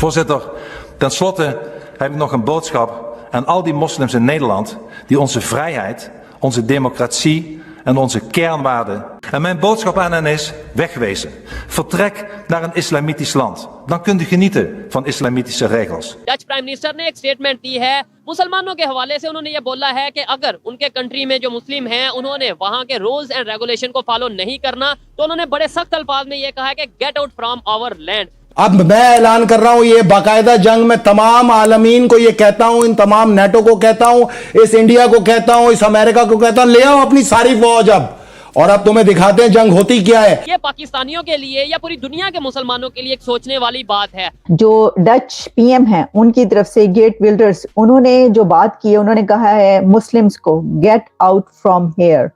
Voorzitter, tenslotte heb ik nog een boodschap aan al die moslims in Nederland die onze vrijheid, onze democratie en onze kernwaarden. En mijn boodschap aan hen is: wegwezen. Vertrek naar een islamitisch land. Dan kunt u genieten van islamitische regels. Dutch prime minister ने एक statement दी है मुसलमानों के हवाले से। उन्होंने ये बोला है कि अगर उनके कंट्री में जो मुस्लिम हैं उन्होंने वहां के रूल्स एंड रेगुलेशन को फॉलो नहीं करना तो उन्होंने बड़े सख्त अल्फाज में ये कहा है कि get out from our land. अब मैं ऐलान कर रहा हूं, ये बाकायदा जंग में तमाम आलमीन को ये कहता हूं, इन तमाम नेटो को कहता हूं, इस इंडिया को कहता हूं, इस अमेरिका को कहता हूं, ले आओ अपनी सारी फौज अब, और अब तुम्हें दिखाते हैं जंग होती क्या है। ये पाकिस्तानियों के लिए या पूरी दुनिया के मुसलमानों के लिए एक सोचने वाली बात है। जो डच पीएम हैं उनकी तरफ से गेट विल्डर्स, उन्होंने जो बात की है, उन्होंने कहा है मुस्लिम्स को गेट आउट फ्रॉम हियर।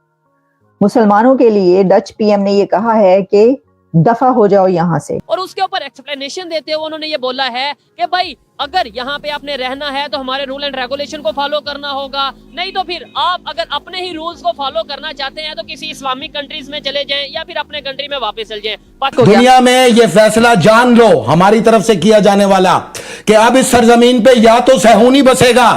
मुसलमानों के लिए डच पीएम ने ये कहा है कि दफा हो जाओ यहाँ से। और उसके ऊपर एक्सप्लेनेशन देते हुए उन्होंने ये बोला है कि भाई अगर यहाँ पे आपने रहना है तो हमारे रूल एंड रेगुलेशन को फॉलो करना होगा, नहीं तो फिर आप अगर अपने ही रूल्स को फॉलो करना चाहते हैं तो किसी इस्लामिक कंट्रीज में चले जाएं या फिर अपने कंट्री में वापस चले जाएं। दुनिया में ये फैसला जान लो हमारी तरफ से किया जाने वाला कि अब इस सरजमीन पे या तो सहूनी बसेगा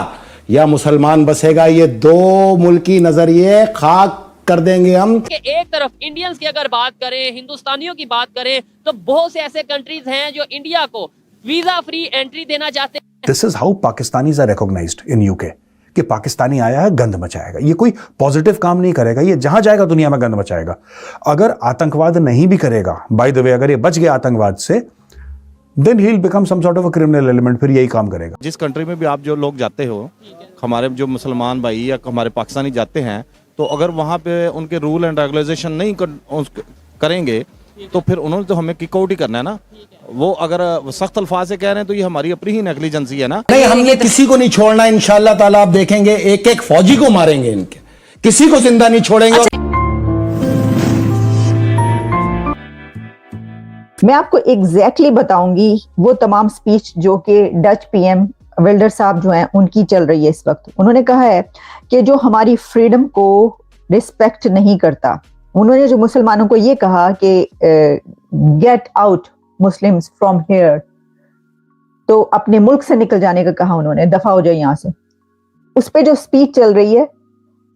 या मुसलमान बसेगा। ये दो मुल्की नजरिए खाक कर देंगे हम। कि एक तरफ इंडियंस की अगर बात करें, हिंदुस्तानियों की बात करें, तो बहुत से ऐसे कंट्रीज हैं जो इंडिया को वीजा फ्री एंट्री देना चाहते हैं। This is how Pakistanis are recognised in UK कि पाकिस्तानी आया है, गंद मचाएगा। ये कोई पॉजिटिव काम नहीं करेगा, ये जहां जाएगा दुनिया में गंद मचाएगा। अगर आतंकवाद नहीं भी करेगा, बाय द वे अगर ये बच गया आतंकवाद से, then he will become some sort of a criminal element, फिर यही काम करेगा। जिस कंट्री में भी आप जो लोग जाते हो, हमारे जो मुसलमान भाई या हमारे पाकिस्तानी जाते हैं, तो अगर वहाँ पे उनके रूल एंड रेगुलेशन नहीं करेंगे तो फिर उन्होंने तो हमें किक आउट ही करना है ना। वो अगर सख्त अल्फाज से कह रहे हैं तो ये हमारी अपनी ही नेग्लिजेंसी है ना। नहीं, हमने किसी को नहीं छोड़ना इंशाअल्लाह ताला। आप देखेंगे एक एक फौजी को मारेंगे, इनके किसी को जिंदा नहीं छोड़ेंगे। मैं आपको एग्जैक्टली बताऊंगी वो तमाम स्पीच जो कि डच पीएम विल्डर साहब जो हैं उनकी चल रही है इस वक्त। उन्होंने कहा है कि जो हमारी फ्रीडम को रिस्पेक्ट नहीं करता, उन्होंने जो मुसलमानों को ये कहा कि get out Muslims from here, तो अपने मुल्क से निकल जाने का कहा उन्होंने, दफा हो जाए यहाँ से। उस पे जो स्पीच चल रही है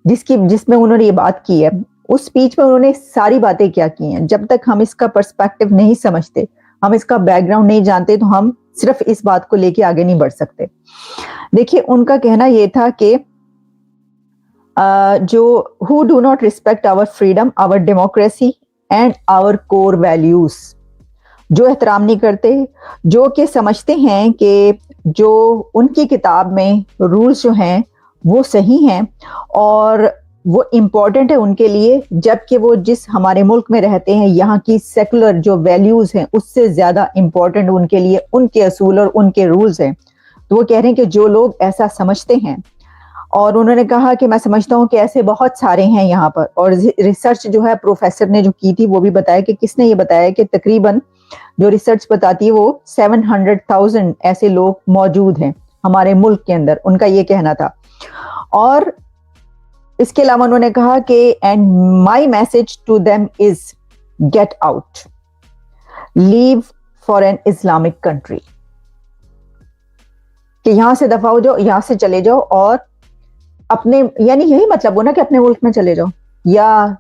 जिसमें उन्होंने ये बात की है, उस स्पीच में उन्होंने सारी बातें क्या की हैं। जब तक हम इसका पर्सपेक्टिव नहीं समझते, हम इसका बैकग्राउंड नहीं जानते, तो हम सिर्फ इस बात को लेके आगे नहीं बढ़ सकते। देखिए, उनका कहना यह था कि जो who do not respect our freedom, our democracy and our core values, जो एहतराम नहीं करते, जो कि समझते हैं कि जो उनकी किताब में रूल्स जो हैं वो सही हैं और वो इम्पोर्टेंट है उनके लिए, जबकि वो जिस हमारे मुल्क में रहते हैं यहाँ की सेकुलर जो वैल्यूज हैं उससे ज्यादा इम्पोर्टेंट उनके लिए उनके असूल और उनके रूल्स हैं। तो वो कह रहे हैं कि जो लोग ऐसा समझते हैं, और उन्होंने कहा कि मैं समझता हूँ कि ऐसे बहुत सारे हैं यहाँ पर, और रिसर्च जो है प्रोफेसर ने जो की थी वो भी बताया कि किसने ये बताया कि तकरीबन जो रिसर्च बताती है वो 700,000 ऐसे लोग मौजूद हैं हमारे मुल्क के अंदर, उनका ये कहना था। और इसके अलावा उन्होंने कहा कि and my message to them is get out, leave for an Islamic country, कि यहां से दफा हो जाओ, यहां से चले जाओ और अपने, यानी यही मतलब हो ना कि अपने मुल्क में चले जाओ, या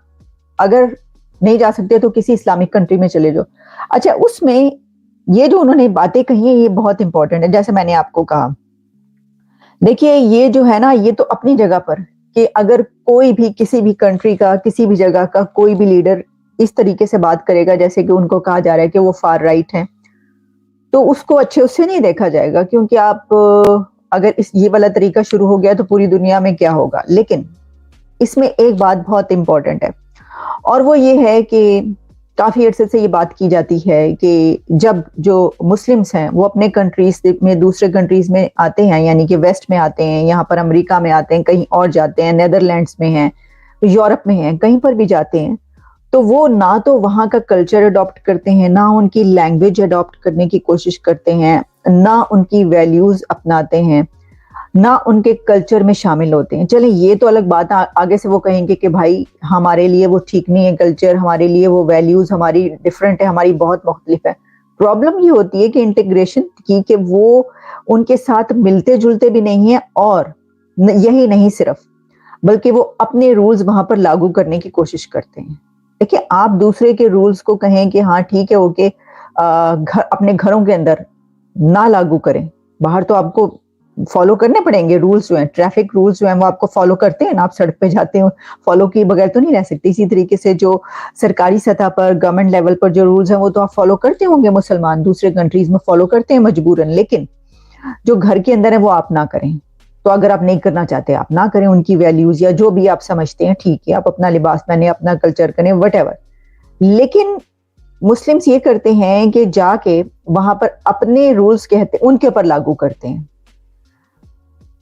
अगर नहीं जा सकते तो किसी इस्लामिक कंट्री में चले जाओ। अच्छा, उसमें ये जो उन्होंने बातें कही है ये बहुत इंपॉर्टेंट है। जैसे मैंने आपको कहा, देखिए ये जो है ना, ये तो अपनी जगह पर कि अगर कोई भी किसी भी कंट्री का, किसी भी जगह का कोई भी लीडर इस तरीके से बात करेगा जैसे कि उनको कहा जा रहा है कि वो फार राइट हैं, तो उसको अच्छे उससे नहीं देखा जाएगा, क्योंकि आप अगर ये वाला तरीका शुरू हो गया तो पूरी दुनिया में क्या होगा। लेकिन इसमें एक बात बहुत इंपॉर्टेंट है, और वो ये है कि काफी अर्से से ये बात की जाती है कि जब जो मुस्लिम्स हैं वो अपने कंट्रीज में दूसरे कंट्रीज में आते हैं, यानी कि वेस्ट में आते हैं, यहाँ पर अमेरिका में आते हैं, कहीं और जाते हैं, नेदरलैंड्स में हैं, यूरोप में हैं, कहीं पर भी जाते हैं, तो वो ना तो वहाँ का कल्चर अडॉप्ट करते हैं, ना उनकी लैंग्वेज अडॉप्ट करने की कोशिश करते हैं, ना उनकी वैल्यूज अपनाते हैं, ना उनके कल्चर में शामिल होते हैं। चलें, ये तो अलग बात, आगे से वो कहेंगे कि भाई हमारे लिए वो ठीक नहीं है कल्चर, हमारे लिए वो वैल्यूज हमारी डिफरेंट है, हमारी बहुत मुख्तलिफ है। प्रॉब्लम ये होती है कि इंटीग्रेशन की कि वो उनके साथ मिलते जुलते भी नहीं है, और यही नहीं सिर्फ, बल्कि वो अपने रूल्स वहां पर लागू करने की कोशिश करते हैं। देखिए, आप दूसरे के रूल्स को कहें कि हाँ ठीक है ओके, अपने घरों के अंदर ना लागू करें, बाहर तो आपको फॉलो करने पड़ेंगे रूल्स जो हैं, ट्रैफिक रूल्स जो हैं वो आपको फॉलो करते हैं ना, आप सड़क पे जाते हो, फॉलो किए बगैर तो नहीं रह सकते। इसी तरीके से जो सरकारी सतह पर गवर्नमेंट लेवल पर जो रूल्स हैं वो तो आप फॉलो करते होंगे, मुसलमान दूसरे कंट्रीज में फॉलो करते हैं मजबूरन, लेकिन जो घर के अंदर है वो आप ना करें। तो अगर आप नहीं करना चाहते आप ना करें, उनकी वैल्यूज या जो भी आप समझते हैं ठीक है, आप अपना लिबास पहने, अपना कल्चर करें, वट। लेकिन मुस्लिम्स ये करते हैं कि जाके वहां पर अपने रूल्स कहते उनके ऊपर लागू करते हैं।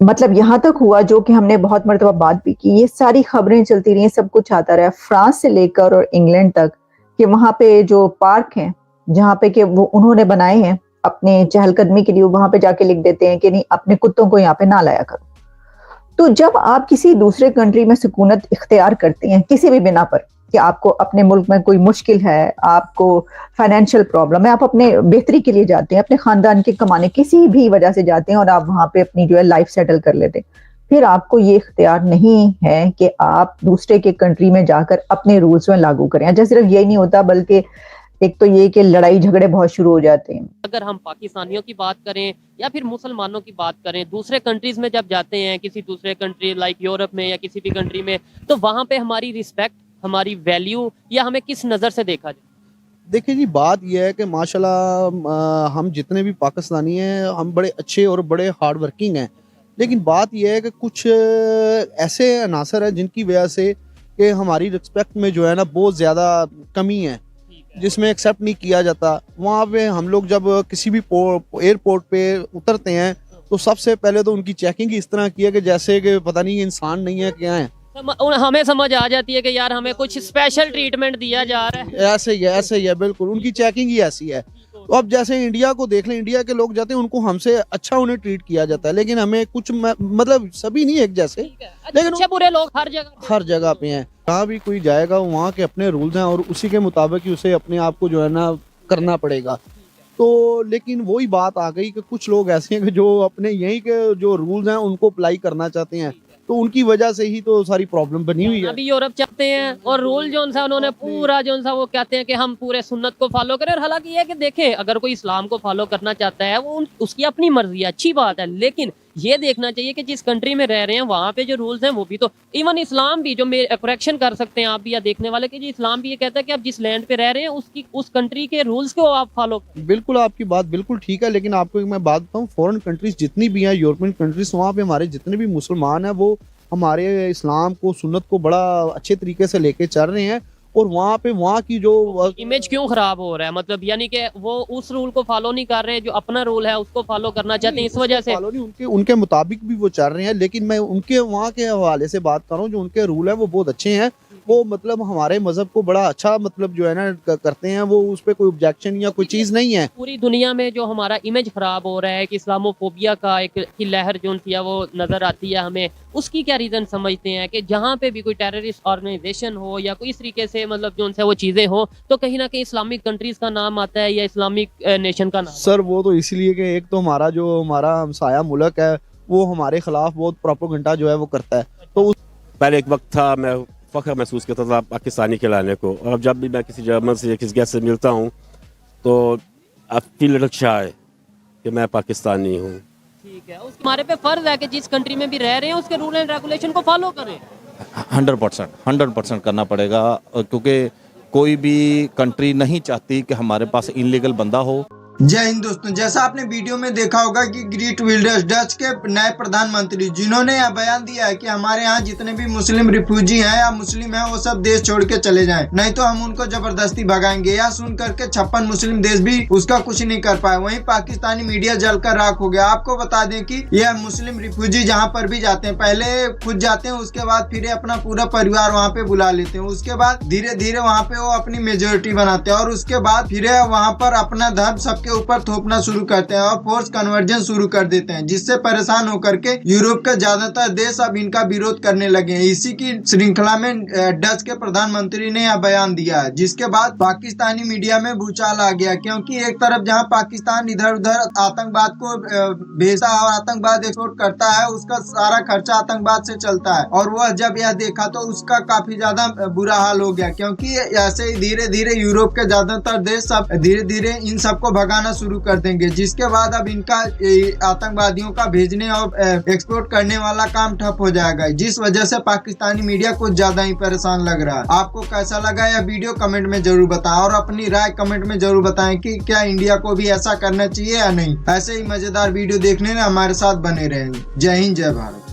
मतलब यहां तक हुआ, जो कि हमने बहुत मर्तबा बात भी की, ये सारी खबरें चलती रही, सब कुछ आता रहा फ्रांस से लेकर और इंग्लैंड तक, कि वहां पे जो पार्क हैं जहां पे कि वो उन्होंने बनाए हैं अपने चहलकदमी के लिए, वहां पे जाके लिख देते हैं कि नहीं, अपने कुत्तों को यहाँ पे ना लाया करो। तो जब आप किसी दूसरे कंट्री में सुकूनत इख्तियार करते हैं किसी भी बिना पर, कि आपको अपने मुल्क में कोई मुश्किल है, आपको फाइनेंशियल प्रॉब्लम है, आप अपने बेहतरी के लिए जाते हैं, अपने खानदान के कमाने किसी भी वजह से जाते हैं और आप वहां पे अपनी जो है लाइफ सेटल कर लेते हैं, फिर आपको ये इख्तियार नहीं है कि आप दूसरे के कंट्री में जाकर अपने रूल्स में लागू करें। अच्छा, सिर्फ यही नहीं होता, बल्कि एक तो ये कि लड़ाई झगड़े बहुत शुरू हो जाते हैं। अगर हम पाकिस्तानियों की बात करें या फिर मुसलमानों की बात करें, दूसरे कंट्रीज में जब जाते हैं, किसी दूसरे कंट्री लाइक यूरोप में या किसी भी कंट्री में, तो वहां पे हमारी रिस्पेक्ट, हमारी वैल्यू, या हमें किस नज़र से देखा जाए? देखिए जी, बात यह है कि माशाल्लाह हम जितने भी पाकिस्तानी हैं हम बड़े अच्छे और बड़े हार्ड वर्किंग हैं, लेकिन बात यह है कि कुछ ऐसे अनासर हैं जिनकी वजह से कि हमारी रिस्पेक्ट में जो है ना बहुत ज़्यादा कमी है, जिसमें एक्सेप्ट नहीं किया जाता। वहाँ पे हम लोग जब किसी भी एयरपोर्ट पे उतरते हैं तो सबसे पहले तो उनकी चेकिंग इस तरह की है कि जैसे कि पता नहीं इंसान नहीं है, क्या है। हमें समझ आ जाती है कि यार हमें कुछ स्पेशल ट्रीटमेंट दिया जा रहा है। ऐसे ही है बिल्कुल, उनकी चेकिंग ही ऐसी है। तो अब जैसे इंडिया को देख लें, इंडिया के लोग जाते हैं उनको हमसे अच्छा उन्हें ट्रीट किया जाता है, लेकिन हमें कुछ मतलब सभी नहीं एक जैसे, लेकिन अच्छे बुरे लोग हर जगह पे हैं। जहाँ भी कोई जाएगा वहाँ के अपने रूल्स हैं और उसी के मुताबिक ही उसे अपने आप को जो है ना करना पड़ेगा। तो लेकिन वही बात आ गई कि कुछ लोग ऐसे हैं कि जो अपने यहीं के जो रूल्स हैं उनको अप्लाई करना चाहते हैं, तो उनकी वजह से ही तो सारी प्रॉब्लम बनी हुई है। अभी यूरोप चाहते हैं और रूल जो सा उन्होंने पूरा जो सा वो कहते हैं कि हम पूरे सुन्नत को फॉलो करें, और हालांकि ये है कि देखें, अगर कोई इस्लाम को फॉलो करना चाहता है वो उसकी अपनी मर्जी है, अच्छी बात है, लेकिन ये देखना चाहिए कि जिस कंट्री में रह रहे हैं वहाँ पे जो रूल्स हैं वो भी तो, इवन इस्लाम भी, जो मेरे करेक्शन कर सकते हैं आप भी या देखने वाले, कि जी इस्लाम भी ये कहता है कि आप जिस लैंड पे रह रहे हैं उस कंट्री के रूल्स को आप फॉलो करें। बिल्कुल, आपकी बात बिल्कुल ठीक है, लेकिन आपको मैं बात बताऊँ, फॉरेन कंट्रीज जितनी भी हैं, यूरोपियन कंट्रीज, वहाँ पे हमारे जितने भी मुसलमान हैं वो हमारे इस्लाम को, सुन्नत को बड़ा अच्छे तरीके से लेके चल रहे हैं, और वहाँ पे वहाँ की जो इमेज क्यों खराब हो रहा है, मतलब यानी कि वो उस रूल को फॉलो नहीं कर रहे, जो अपना रूल है उसको फॉलो करना चाहते हैं, इस वजह से फॉलो नहीं, उनके मुताबिक भी वो चल रहे हैं, लेकिन मैं उनके वहाँ के हवाले से बात कर रहा हूँ, जो उनके रूल है वो बहुत अच्छे हैं, वो मतलब हमारे मजहब को बड़ा अच्छा मतलब जो है ना करते हैं, वो उस पर कोई ऑब्जेक्शन या कोई चीज़ नहीं है। पूरी दुनिया में जो हमारा इमेज खराब हो रहा है कि इस्लामोफोबिया का एक की लहर जो थी वो नजर आती है हमें, उसकी क्या रीजन समझते हैं कि जहाँ पे भी कोई टेररिस्ट ऑर्गेनाइजेशन हो या कोई इस तरीके से मतलब जो उनसे वो चीजें हो, तो कहीं ना कहीं इस्लामिक कंट्रीज का नाम आता है या इस्लामिक नेशन का नाम? सर वो तो इसलिए कि एक तो हमारा हमसाया मुल्क है वो हमारे खिलाफ बहुत प्रोपेगेंडा जो है वो करता है। तो पहले एक वक्त था मैं फख्र महसूस करता था पाकिस्तानी कहलाने को, और अब जब भी मैं किसी जर्मन से या किसी गेस्ट से मिलता हूँ तो आई फील लिटिल शाय कि मैं पाकिस्तानी हूँ। ठीक है, हमारे पे फर्ज है कि जिस कंट्री में भी रह रहे हैं उसके रूल एंड रेगुलेशन को फॉलो करें। 100% करना पड़ेगा, क्योंकि कोई भी कंट्री नहीं चाहती कि हमारे पास इनलीगल बंदा हो। जय हिंद दोस्तों, जैसा आपने वीडियो में देखा होगा कि ग्रीट विल्डर्स डच के नए प्रधानमंत्री जिन्होंने यह बयान दिया है कि हमारे यहाँ जितने भी मुस्लिम रिफ्यूजी हैं या मुस्लिम हैं वो सब देश छोड़ के चले जाएं, नहीं तो हम उनको जबरदस्ती भगाएंगे। यह सुन करके 56 मुस्लिम देश भी उसका कुछ नहीं कर पाए, वहीं पाकिस्तानी मीडिया जलकर राख हो गया। आपको बता दें कि यह मुस्लिम रिफ्यूजी जहाँ पर भी जाते हैं, पहले खुद जाते हैं, उसके बाद फिर अपना पूरा परिवार वहाँ पे बुला लेते हैं, उसके बाद धीरे धीरे वहाँ पे वो अपनी मेजोरिटी बनाते हैं, और उसके बाद फिर वहाँ पर अपना धर्म सबके के ऊपर थोपना शुरू करते हैं और फोर्स कन्वर्जन शुरू कर देते हैं, जिससे परेशान होकर के यूरोप के ज्यादातर देश अब इनका विरोध करने लगे हैं। इसी की श्रृंखला में डच के प्रधानमंत्री ने यह बयान दिया है, जिसके बाद पाकिस्तानी मीडिया में भूचाल आ गया, क्योंकि एक तरफ जहां पाकिस्तान इधर उधर आतंकवाद को भेजता है और आतंकवाद एक्सपोर्ट करता है, उसका सारा खर्चा आतंकवाद से चलता है, और वह जब यह देखा तो उसका काफी ज्यादा बुरा हाल हो गया, क्योंकि ऐसे ही धीरे धीरे यूरोप के ज्यादातर देश सब धीरे धीरे इन सबको भगाना शुरू कर देंगे, जिसके बाद अब इनका आतंकवादियों का भेजने और एक्सपोर्ट करने वाला काम ठप हो जाएगा, जिस वजह से पाकिस्तानी मीडिया कुछ ज्यादा ही परेशान लग रहा है। आपको कैसा लगा यह वीडियो कमेंट में जरूर बताएं और अपनी राय कमेंट में जरूर बताएं कि क्या इंडिया को भी ऐसा करना चाहिए या नहीं। ऐसे ही मजेदार वीडियो देखने में हमारे साथ बने रहें। जय हिंद, जय भारत।